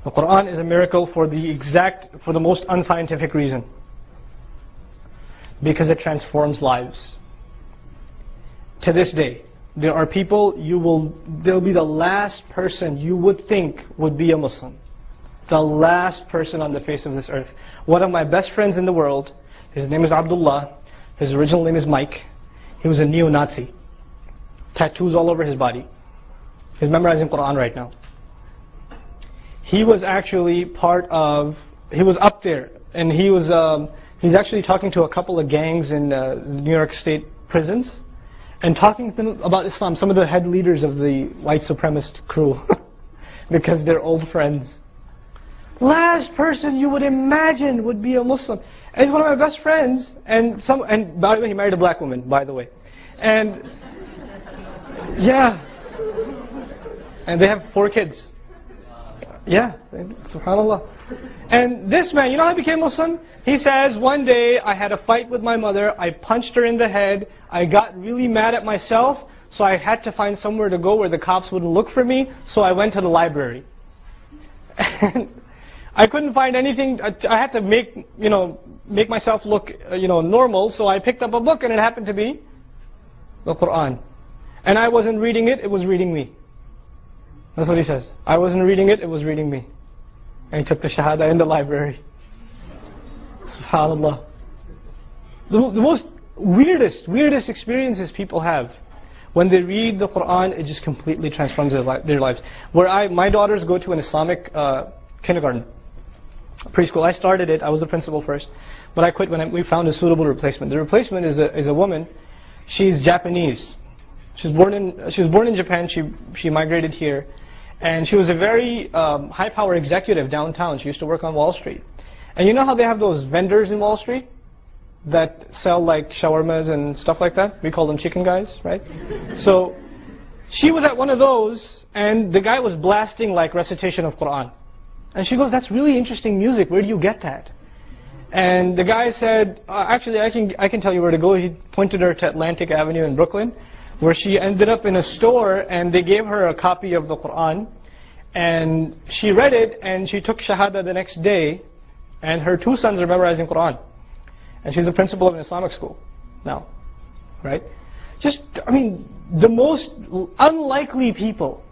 The Qur'an is a miracle for the most unscientific reason. Because it transforms lives. To this day, there are people, they'll be the last person you would think would be a Muslim. The last person on the face of this earth. One of my best friends in the world, his name is Abdullah, his original name is Mike. He was a neo-Nazi. Tattoos all over his body. He's memorizing Qur'an right now. He was actually he was up there, and he's actually talking to a couple of gangs in New York State prisons, and talking to them about Islam, some of the head leaders of the white supremacist crew, because they're old friends. Last person you would imagine would be a Muslim. And he's one of my best friends, and by the way, he married a black woman, by the way. And yeah. And they have 4 kids. Yeah, subhanAllah. And this man, you know how he became Muslim? He says, one day I had a fight with my mother, I punched her in the head, I got really mad at myself, so I had to find somewhere to go where the cops wouldn't look for me, so I went to the library. And I couldn't find anything, I had to make myself look normal, so I picked up a book and it happened to be the Qur'an. And I wasn't reading it, it was reading me. That's what he says. I wasn't reading it, it was reading me. And he took the Shahada in the library. SubhanAllah. The most weirdest experiences people have. When they read the Qur'an, it just completely transforms their lives. My daughters go to an Islamic kindergarten, preschool. I started it, I was the principal first. But I quit when we found a suitable replacement. The replacement is a woman. She's Japanese. She was born in Japan, she migrated here. And she was a very high-power executive downtown. She used to work on Wall Street. And you know how they have those vendors in Wall Street that sell like shawarmas and stuff like that? We call them chicken guys, right? So she was at one of those, and the guy was blasting like recitation of Qur'an. And she goes, "That's really interesting music. Where do you get that?" And the guy said, "Actually, I can tell you where to go." He pointed her to Atlantic Avenue in Brooklyn, where she ended up in a store, and they gave her a copy of the Qur'an, and she read it, and she took Shahada the next day, and her 2 sons are memorizing Qur'an. And she's the principal of an Islamic school now, right? The most unlikely people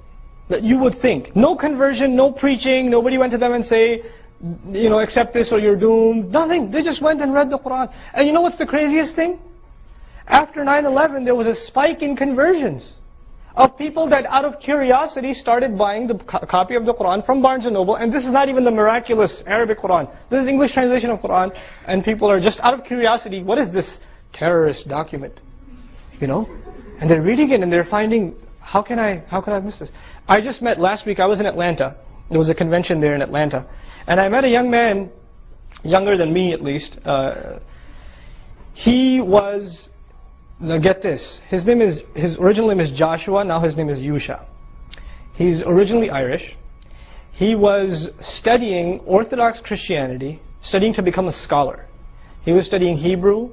that you would think. No conversion, no preaching, nobody went to them and say, accept this or you're doomed. Nothing, they just went and read the Qur'an. And you know what's the craziest thing? After 9/11, there was a spike in conversions of people that out of curiosity started buying the copy of the Qur'an from Barnes & Noble. And this is not even the miraculous Arabic Qur'an. This is English translation of Qur'an. And people are just out of curiosity, what is this terrorist document? And they're reading it and they're finding, how can I miss this? I just met last week, I was in Atlanta. There was a convention there in Atlanta. And I met a young man, younger than me at least. He was... Now get this, his original name is Joshua, now his name is Yusha. He's originally Irish. He was studying Orthodox Christianity, studying to become a scholar. He was studying Hebrew,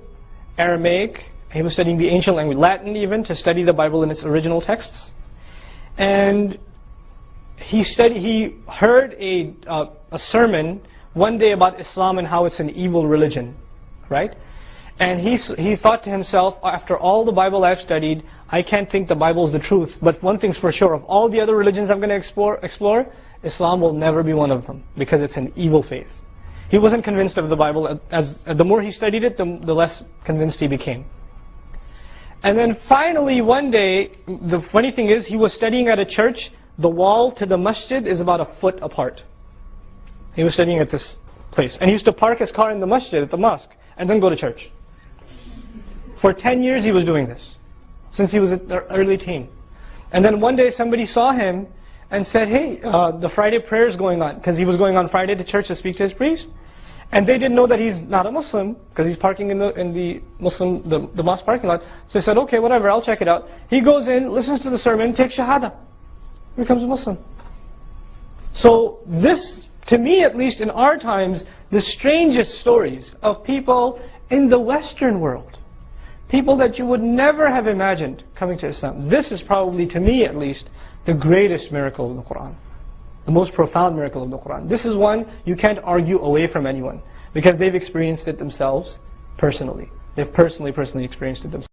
Aramaic, he was studying the ancient language, Latin even, to study the Bible in its original texts. And he heard a sermon one day about Islam and how it's an evil religion, right? And he thought to himself, after all the Bible I've studied, I can't think the Bible is the truth. But one thing's for sure, of all the other religions I'm going to explore, Islam will never be one of them, because it's an evil faith. He wasn't convinced of the Bible. The more he studied it, the less convinced he became. And then finally, one day, the funny thing is, he was studying at a church. The wall to the masjid is about a foot apart. He was studying at this place. And he used to park his car in the masjid, at the mosque, and then go to church. For 10 years he was doing this, since he was an early teen. And then one day somebody saw him and said, "Hey, the Friday prayer is going on," because he was going on Friday to church to speak to his priest. And they didn't know that he's not a Muslim, because he's parking in the mosque parking lot. So they said, "Okay, whatever, I'll check it out." He goes in, listens to the sermon, takes Shahada, becomes a Muslim. So this, to me at least in our times, the strangest stories of people in the Western world. People that you would never have imagined coming to Islam. This is probably, to me at least, the greatest miracle in the Qur'an. The most profound miracle of the Qur'an. This is one you can't argue away from anyone, because they've experienced it themselves personally. They've personally experienced it themselves.